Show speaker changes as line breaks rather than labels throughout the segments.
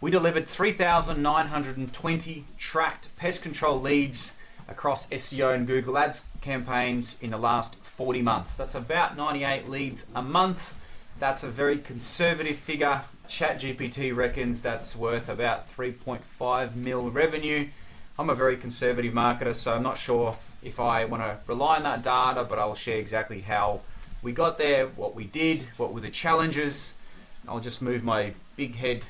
We delivered 3,920 tracked pest control leads across SEO and Google Ads campaigns in the last 40 months. That's about 98 leads a month. That's a very conservative figure. ChatGPT reckons that's worth about 3.5 mil revenue. I'm a very conservative marketer, so I'm not sure if I want to rely on that data, but I'll share exactly how we got there, what we did, what were the challenges. I'll just move my big head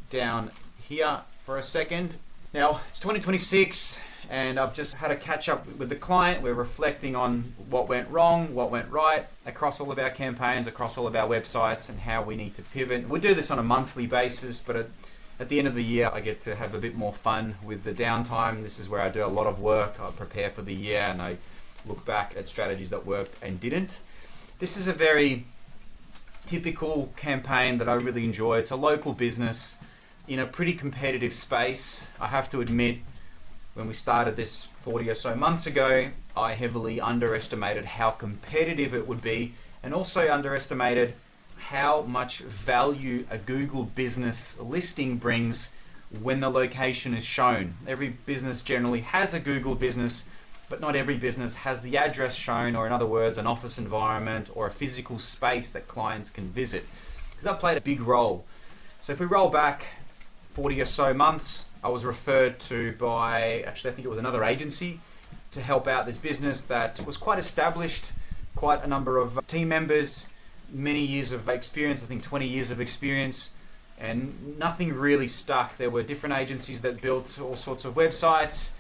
down here for a second. Now, it's 2026 and I've just had a catch up with the client. We're reflecting on what went wrong, what went right across all of our campaigns, across all of our websites, and how we need to pivot. We do this on a monthly basis, but at the end of the year, I get to have a bit more fun with the downtime. This is where I do a lot of work. I prepare for the year and I look back at strategies that worked and didn't. This is a very typical campaign that I really enjoy. It's a local business in a pretty competitive space. I have to admit, when we started this 40 or so months ago, I heavily underestimated how competitive it would be, and also underestimated how much value a Google business listing brings when the location is shown. Every business generally has a Google business, but not every business has the address shown, or in other words, an office environment or a physical space that clients can visit. Because that played a big role. So if we roll back 40 or so months, I was referred to by, actually I think it was another agency, to help out this business that was quite established, quite a number of team members, many years of experience, I think 20 years of experience, and nothing really stuck. There were different agencies that built all sorts of websites.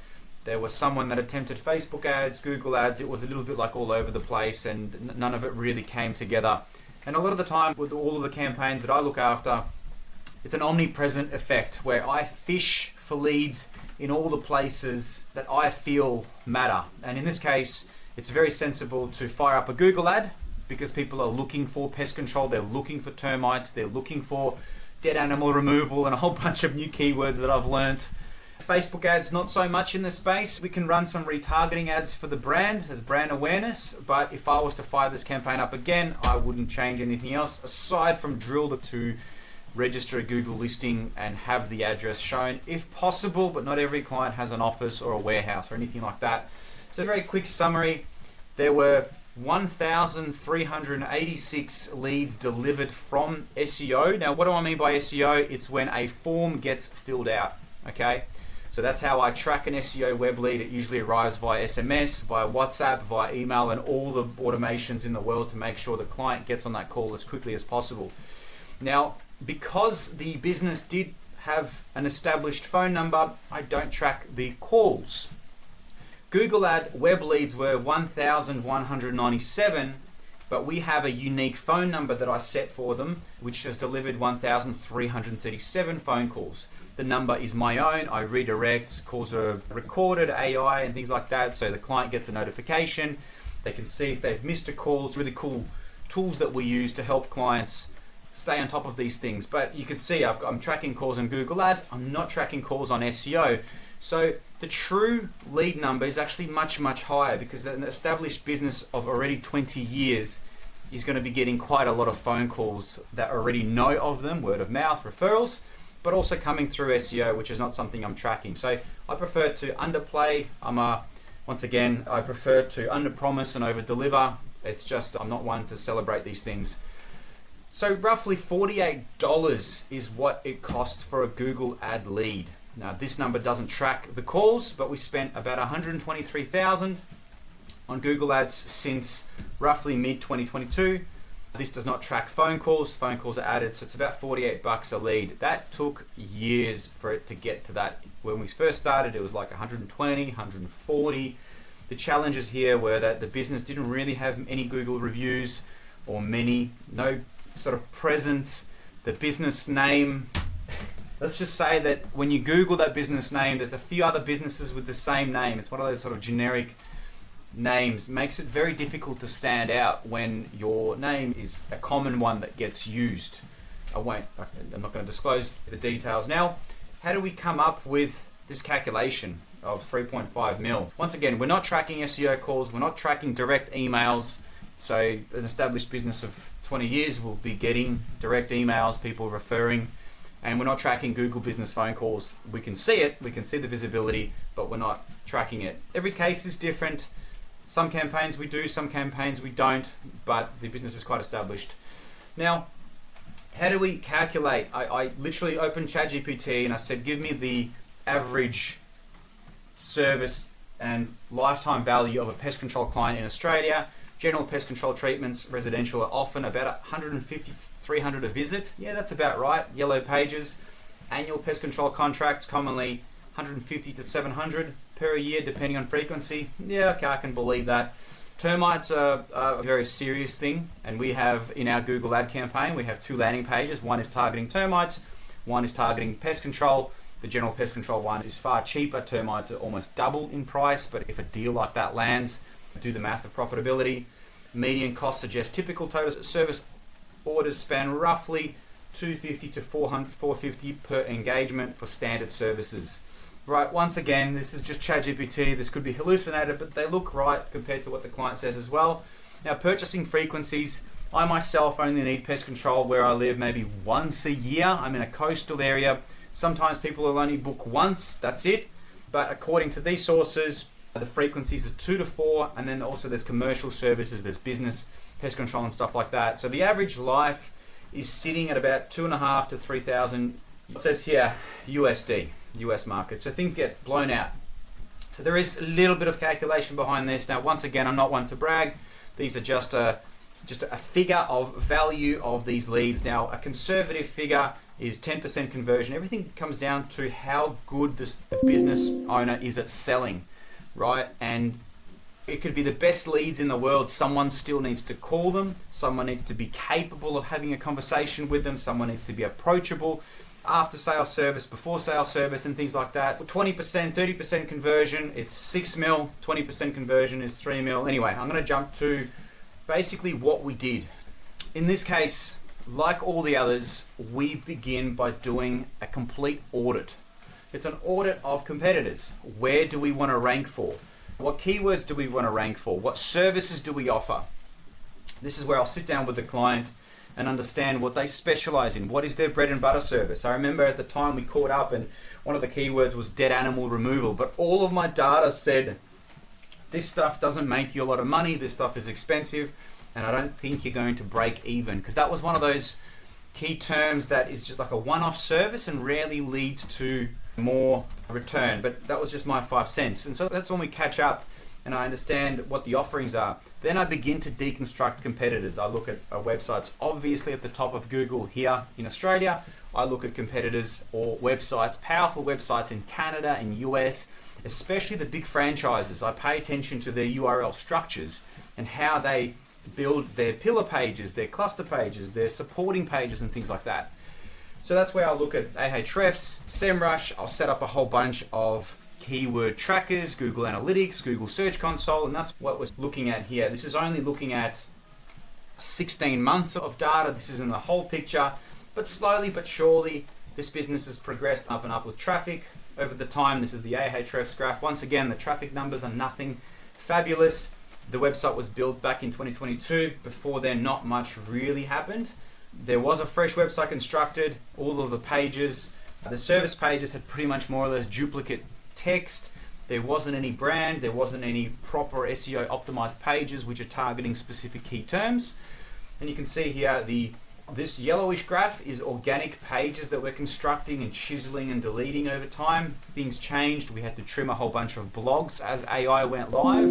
There was someone that attempted Facebook ads, Google ads. It was a little bit like all over the place, and none of it really came together. And a lot of the time with all of the campaigns that I look after, it's an omnipresent effect where I fish for leads in all the places that I feel matter. And in this case, it's very sensible to fire up a Google ad because people are looking for pest control, they're looking for termites, they're looking for dead animal removal, and a whole bunch of new keywords that I've learned. Facebook ads, not so much in this space. We can run some retargeting ads for the brand as brand awareness, but if I was to fire this campaign up again, I wouldn't change anything else aside from drill to register a Google listing and have the address shown if possible, but not every client has an office or a warehouse or anything like that. So a very quick summary, there were 1,386 leads delivered from SEO. Now, what do I mean by SEO? It's when a form gets filled out, okay? So that's how I track an SEO web lead. It usually arrives via SMS, via WhatsApp, via email, and all the automations in the world to make sure the client gets on that call as quickly as possible. Now, because the business did have an established phone number, I don't track the calls. Google ad web leads were 1,197, but we have a unique phone number that I set for them, which has delivered 1,337 phone calls. The number is my own. I redirect, calls are recorded, AI and things like that, so the client gets a notification. They can see if they've missed a call. It's really cool tools that we use to help clients stay on top of these things. But you can see I'm tracking calls on Google Ads. I'm not tracking calls on SEO. So the true lead number is actually much, much higher because an established business of already 20 years is going to be getting quite a lot of phone calls that already know of them, word of mouth, referrals, but also coming through SEO, which is not something I'm tracking. So I prefer to underplay. Once again, I prefer to underpromise and overdeliver. It's just, I'm not one to celebrate these things. So roughly $48 is what it costs for a Google ad lead. Now this number doesn't track the calls, but we spent about $123,000 on Google ads since roughly mid-2022. This does not track phone calls. Phone calls are added, so it's about $48 a lead. That took years for it to get to that. When we first started, it was like 120, 140. The challenges here were that the business didn't really have any Google reviews or no sort of presence. The business name, let's just say that when you Google that business name, there's a few other businesses with the same name. It's one of those sort of generic names. Makes it very difficult to stand out when your name is a common one that gets used. I'm not going to disclose the details now. How do we come up with this calculation of 3.5 mil? Once again, we're not tracking SEO calls, we're not tracking direct emails. So an established business of 20 years will be getting direct emails, people referring And we're not tracking Google business phone calls. We can see it, we can see the visibility, but we're not tracking it. Every case is different. Some campaigns we do, some campaigns we don't, but the business is quite established. Now, how do we calculate? I literally opened ChatGPT and I said, give me the average service and lifetime value of a pest control client in Australia. General pest control treatments, residential, are often about 150 to 300 a visit. Yeah, that's about right. Yellow pages. Annual pest control contracts, commonly 150 to 700 per year, depending on frequency. Yeah, okay, I can believe that. Termites are a very serious thing, and we have in our Google ad campaign, we have 2 landing pages. One is targeting termites, one is targeting pest control. The general pest control one is far cheaper. Termites are almost double in price, but if a deal like that lands, do the math of profitability. Median cost suggests typical total service orders span roughly 250 to 450 per engagement for standard services. Right, once again, this is just ChatGPT. This could be hallucinated, but they look right compared to what the client says as well. Now, purchasing frequencies. I myself only need pest control where I live maybe once a year. I'm in a coastal area. Sometimes people will only book once, that's it. But according to these sources, the frequencies are 2 to 4, and then also there's commercial services, there's business, pest control and stuff like that. So the average life is sitting at about 2.5 to 3,000. It says here USD, US market. So things get blown out. So there is a little bit of calculation behind this. Now, once again, I'm not one to brag. These are just a figure of value of these leads. Now, a conservative figure is 10% conversion. Everything comes down to how good the business owner is at selling. Right, and it could be the best leads in the world. Someone still needs to call them. Someone needs to be capable of having a conversation with them. Someone needs to be approachable. After sales service, before sales service, and things like that. 20%, 30% conversion, it's 6 mil. 20% conversion is 3 mil. Anyway, I'm going to jump to basically what we did. In this case, like all the others, we begin by doing a complete audit. It's an audit of competitors. Where do we want to rank for? What keywords do we want to rank for? What services do we offer? This is where I'll sit down with the client and understand what they specialize in. What is their bread and butter service? I remember at the time we caught up and one of the keywords was dead animal removal, but all of my data said, this stuff doesn't make you a lot of money, this stuff is expensive, and I don't think you're going to break even. Because that was one of those key terms that is just like a one-off service and rarely leads to more return, but that was just my 5 cents. And so that's when we catch up and I understand what the offerings are. Then I begin to deconstruct competitors. I look at websites obviously at the top of Google here in Australia. I look at competitors or websites, powerful websites in Canada and US, especially the big franchises. I pay attention to their URL structures and how they build their pillar pages, their cluster pages, their supporting pages and things like that. So that's where I'll look at Ahrefs, SEMrush. I'll set up a whole bunch of keyword trackers, Google Analytics, Google Search Console, and that's what we're looking at here. This is only looking at 16 months of data. This isn't the whole picture, but slowly but surely, this business has progressed up and up with traffic over the time. This is the Ahrefs graph. Once again, the traffic numbers are nothing fabulous. The website was built back in 2022. Before then, not much really happened. There was a fresh website constructed. All of the pages, the service pages had pretty much more or less duplicate text. There wasn't any brand. There wasn't any proper SEO optimized pages which are targeting specific key terms. And you can see here this yellowish graph is organic pages that we're constructing and chiseling and deleting over time. Things changed. We had to trim a whole bunch of blogs as AI went live.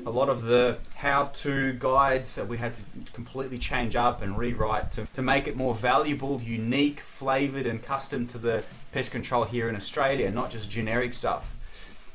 A lot of the how-to guides that we had to completely change up and rewrite to make it more valuable, unique, flavored and custom to the pest control here in Australia, not just generic stuff.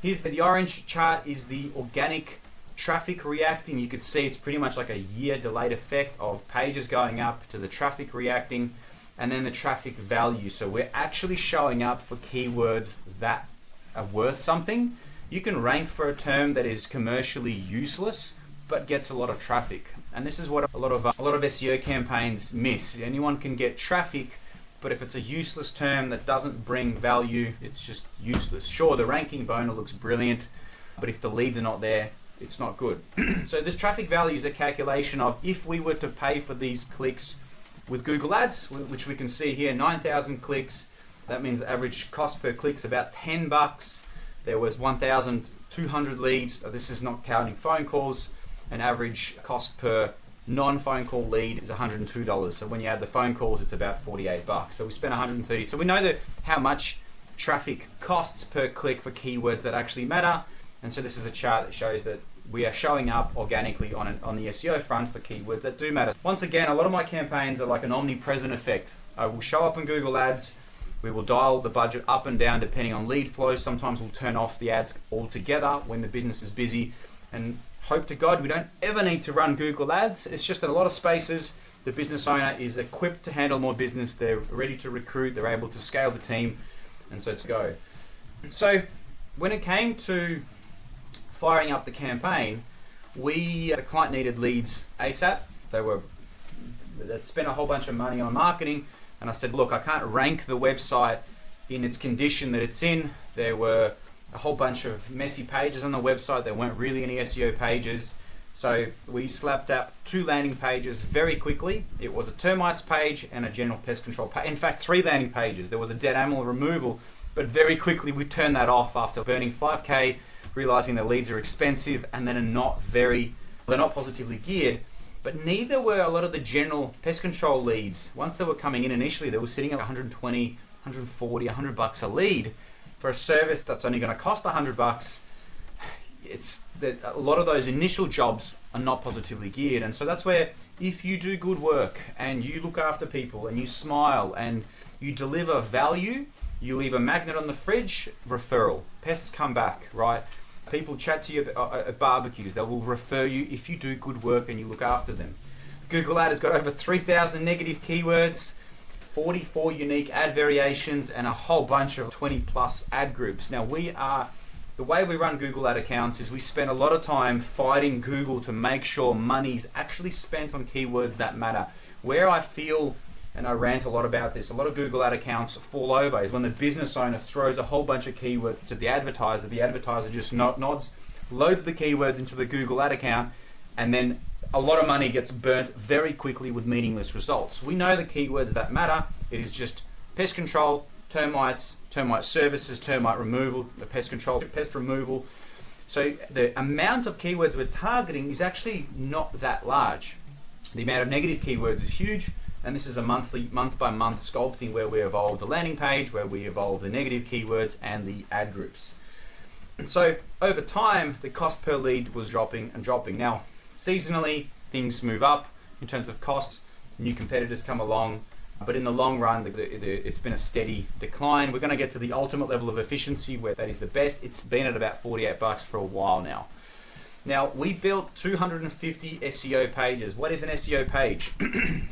Here's the orange chart is the organic traffic reacting. You could see it's pretty much like a year delayed effect of pages going up to the traffic reacting and then the traffic value. So we're actually showing up for keywords that are worth something. You can rank for a term that is commercially useless but gets a lot of traffic. And this is what a lot of SEO campaigns miss. Anyone can get traffic, but if it's a useless term that doesn't bring value, it's just useless. Sure, the ranking boner looks brilliant, but if the leads are not there, it's not good. So this traffic value is a calculation of if we were to pay for these clicks with Google Ads, which we can see here, 9,000 clicks, That means the average cost per click is about $10. There was 1,200 leads. This is not counting phone calls. An average cost per non-phone call lead is $102. So when you add the phone calls, it's about $48. So we spent $130. So we know that how much traffic costs per click for keywords that actually matter. And so this is a chart that shows that we are showing up organically on the SEO front for keywords that do matter. Once again, a lot of my campaigns are like an omnipresent effect. I will show up in Google Ads. We will dial the budget up and down depending on lead flow. Sometimes we'll turn off the ads altogether when the business is busy. And hope to God we don't ever need to run Google Ads. It's just in a lot of spaces, the business owner is equipped to handle more business. They're ready to recruit. They're able to scale the team. And so it's go. So when it came to firing up the campaign, the client needed leads ASAP. They'd spent a whole bunch of money on marketing, and I said, look, I can't rank the website in its condition that it's in. There were a whole bunch of messy pages on the website. There weren't really any SEO pages. So we slapped up 2 landing pages very quickly. It was a termites page and a general pest control page. In fact, 3 landing pages. There was a dead animal removal, but very quickly we turned that off after burning $5K, realizing the leads are expensive and they're not positively geared. But neither were a lot of the general pest control leads. Once they were coming in initially, they were sitting at 120, 140, $100 a lead for a service that's only going to cost $100. It's that a lot of those initial jobs are not positively geared. And so that's where, if you do good work and you look after people and you smile and you deliver value, you leave a magnet on the fridge, referral. Pests come back, right? People chat to you at barbecues. They will refer you if you do good work and you look after them. Google Ad has got over 3,000 negative keywords, 44 unique ad variations, and a whole bunch of 20 plus ad groups. Now the way we run Google Ad accounts is we spend a lot of time fighting Google to make sure money's actually spent on keywords that matter. Where I feel, and I rant a lot about this, a lot of Google Ad accounts fall over is when the business owner throws a whole bunch of keywords to the advertiser just nods, loads the keywords into the Google Ad account, and then a lot of money gets burnt very quickly with meaningless results. We know the keywords that matter. It is just pest control, termites, termite services, termite removal, the pest control, pest removal. So the amount of keywords we're targeting is actually not that large. The amount of negative keywords is huge. And this is a month by month sculpting where we evolve the landing page, where we evolve the negative keywords and the ad groups. And so over time, the cost per lead was dropping and dropping. Now, seasonally, things move up in terms of costs. New competitors come along, but in the long run, it's been a steady decline. We're going to get to the ultimate level of efficiency where that is the best. It's been at about $48 for a while now. Now, we built 250 SEO pages. What is an SEO page?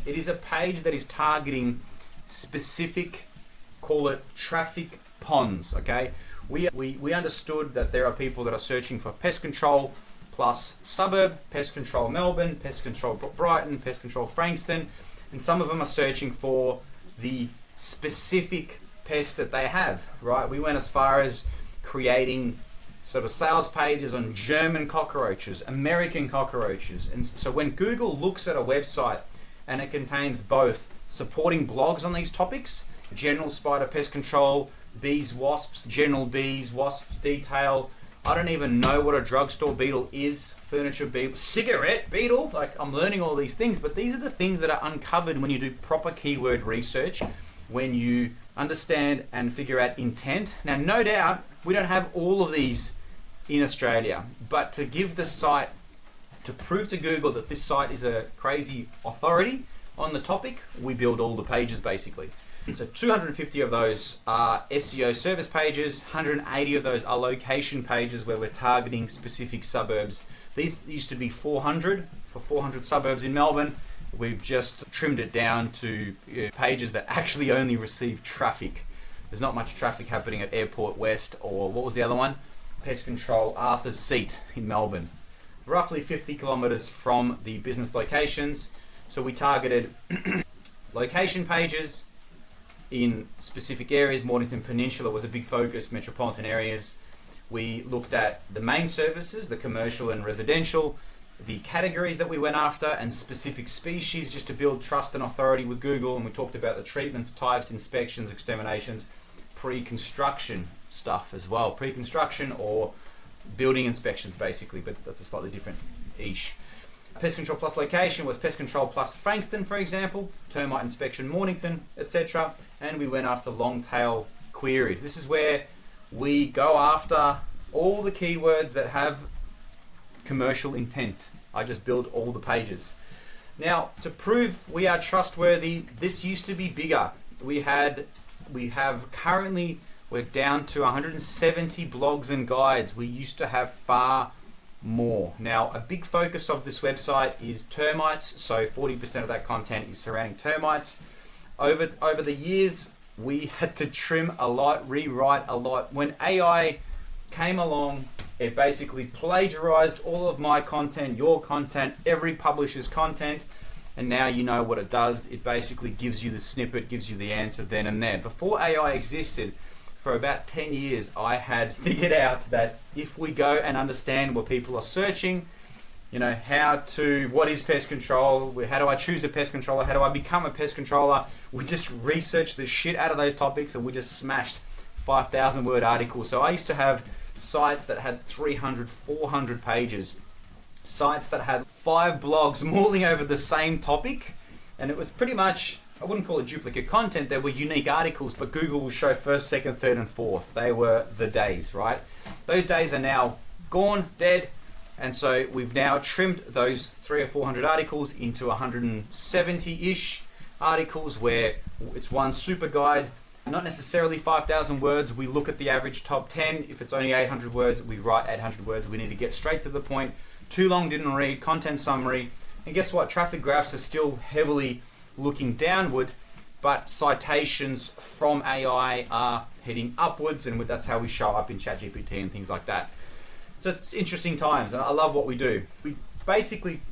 It is a page that is targeting specific, call it traffic ponds, okay? We understood that there are people that are searching for pest control plus suburb, pest control Melbourne, pest control Brighton, pest control Frankston, and some of them are searching for the specific pest that they have, right? We went as far as creating sort of sales pages on German cockroaches, American cockroaches. And so when Google looks at a website and it contains both supporting blogs on these topics, general spider pest control, bees, wasps, general bees, wasps detail, I don't even know what a drugstore beetle is, furniture beetle, cigarette beetle, like I'm learning all these things, but these are the things that are uncovered when you do proper keyword research, when you understand and figure out intent. Now, no doubt, we don't have all of these in Australia, but to give the site, to prove to Google that this site is a crazy authority on the topic, we build all the pages basically. So 250 of those are SEO service pages, 180 of those are location pages where we're targeting specific suburbs. These used to be 400 for 400 suburbs in Melbourne. We've just trimmed it down to pages that actually only receive traffic. There's not much traffic happening at Airport West, or what was the other one? Pest Control Arthur's Seat in Melbourne. Roughly 50 kilometers from the business locations. So we targeted location pages in specific areas. Mornington Peninsula was a big focus, metropolitan areas. We looked at the main services, the commercial and residential, the categories that we went after, and specific species, just to build trust and authority with Google. And we talked about the treatments, types, inspections, exterminations. pre-construction stuff as well. Pre-construction or building inspections basically, but that's a slightly different ish. Pest Control Plus Location was Pest Control Plus Frankston, for example, Termite Inspection Mornington, etc. And we went after long tail queries. This is where we go after all the keywords that have commercial intent. I just build all the pages. Now, to prove we are trustworthy, this used to be bigger. We have currently, we're down to 170 blogs and guides. We used to have far more. Now, a big focus of this website is termites. So 40% of that content is surrounding termites. Over the years, we had to trim a lot, rewrite a lot. When AI came along, it basically plagiarized all of my content, your content, every publisher's content, and now you know what it does. It basically gives you the snippet, gives you the answer then and there. Before AI existed, for about 10 years, I had figured out that if we go and understand what people are searching, you know, what is pest control, how do I choose a pest controller, how do I become a pest controller, we just researched the shit out of those topics and we just smashed 5,000 word articles. So I used to have sites that had 300, 400 pages, sites that had 5 blogs mulling over the same topic, and it was pretty much, I wouldn't call it duplicate content, there were unique articles, but Google will show first, second, third and fourth. They were the days, right? Those days are now gone, dead, and so we've now trimmed those 300 or 400 articles into 170-ish articles where it's one super guide. Not necessarily 5,000 words. We look at the average top 10. If it's only 800 words, we write 800 words. We need to get straight to the point. Too long, didn't read, content summary. And guess what? Traffic graphs are still heavily looking downward, but citations from AI are heading upwards, and that's how we show up in ChatGPT and things like that. So it's interesting times, and I love what we do. We basically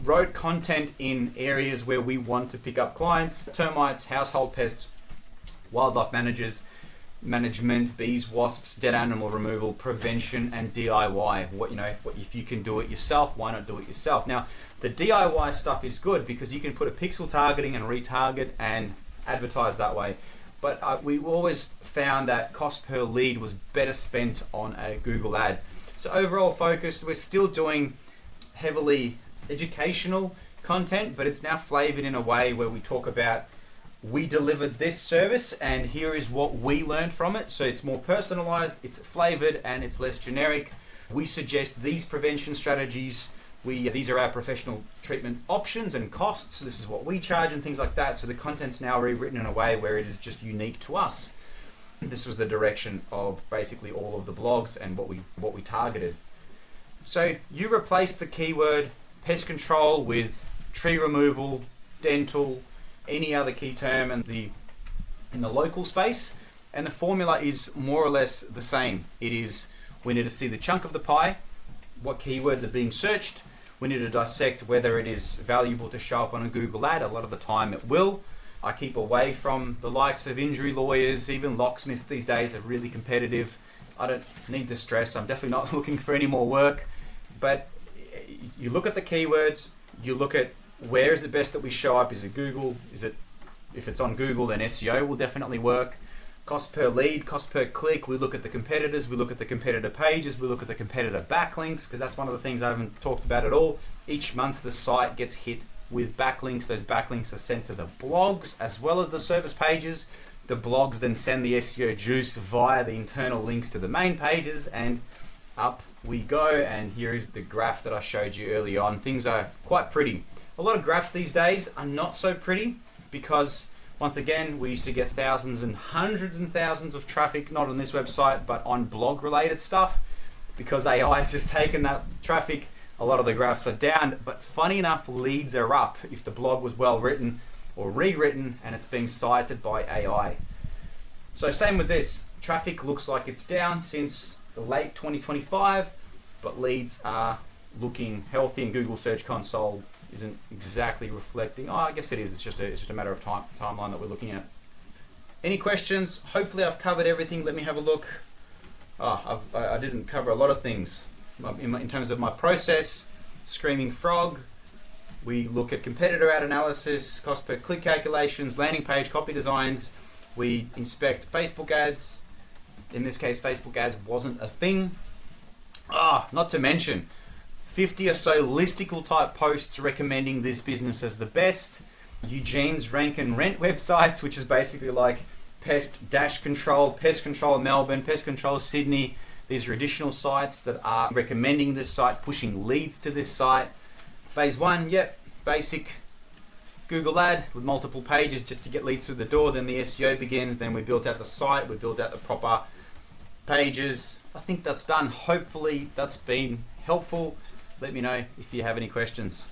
wrote content in areas where we want to pick up clients: termites, household pests, wildlife management, bees, wasps, dead animal removal, prevention, and DIY. What if you can do it yourself, why not do it yourself? Now, the DIY stuff is good because you can put a pixel targeting and retarget and advertise that way. But we always found that cost per lead was better spent on a Google ad. So overall focus, we're still doing heavily educational content, but it's now flavored in a way where we talk about, we delivered this service and here is what we learned from it. So it's more personalized, it's flavored, and it's less generic. We suggest these prevention strategies. These are our professional treatment options and costs. This is what we charge and things like that. So the content's now rewritten in a way where it is just unique to us. This was the direction of basically all of the blogs and what we targeted. So you replace the keyword pest control with tree removal, dental, any other key term in the local space, and the formula is more or less the same. It is, we need to see the chunk of the pie, what keywords are being searched. We need to dissect whether it is valuable to show up on a Google ad. A lot of the time it will. I keep away from the likes of injury lawyers, even locksmiths these days are really competitive. I don't need the stress. I'm definitely not looking for any more work. But you look at the keywords, you look at where is it best that we show up. Is it Google? If it's on Google, then SEO will definitely work. Cost per lead, cost per click. We look at the competitors, we look at the competitor pages, we look at the competitor backlinks, because that's one of the things I haven't talked about at all. Each month the site gets hit with backlinks. Those backlinks are sent to the blogs as well as the service pages. The blogs then send the SEO juice via the internal links to the main pages, and up we go. And here is the graph that I showed you early on. Things are quite pretty. A lot of graphs these days are not so pretty because, once again, we used to get thousands and thousands of traffic, not on this website, but on blog related stuff. Because AI has just taken that traffic, a lot of the graphs are down, but funny enough, leads are up if the blog was well written or rewritten and it's being cited by AI. So same with this. Traffic looks like it's down since the late 2025, but leads are looking healthy, and Google Search Console isn't exactly reflecting. I guess it is. It's just a matter of timeline that we're looking at. Any questions? Hopefully I've covered everything. Let me have a look. I didn't cover a lot of things. In terms of my process, Screaming Frog, we look at competitor ad analysis, cost per click calculations, landing page copy designs, We inspect Facebook ads. In this case, Facebook ads wasn't a thing. Not to mention 50 or so listicle type posts recommending this business as the best. Eugene's rank and rent websites, which is basically like Pest Dash Control, Pest Control Melbourne, Pest Control Sydney. These are additional sites that are recommending this site, pushing leads to this site. Phase 1, yep, basic Google ad with multiple pages just to get leads through the door. Then the SEO begins. Then we built out the site, we built out the proper pages. I think that's done. Hopefully that's been helpful. Let me know if you have any questions.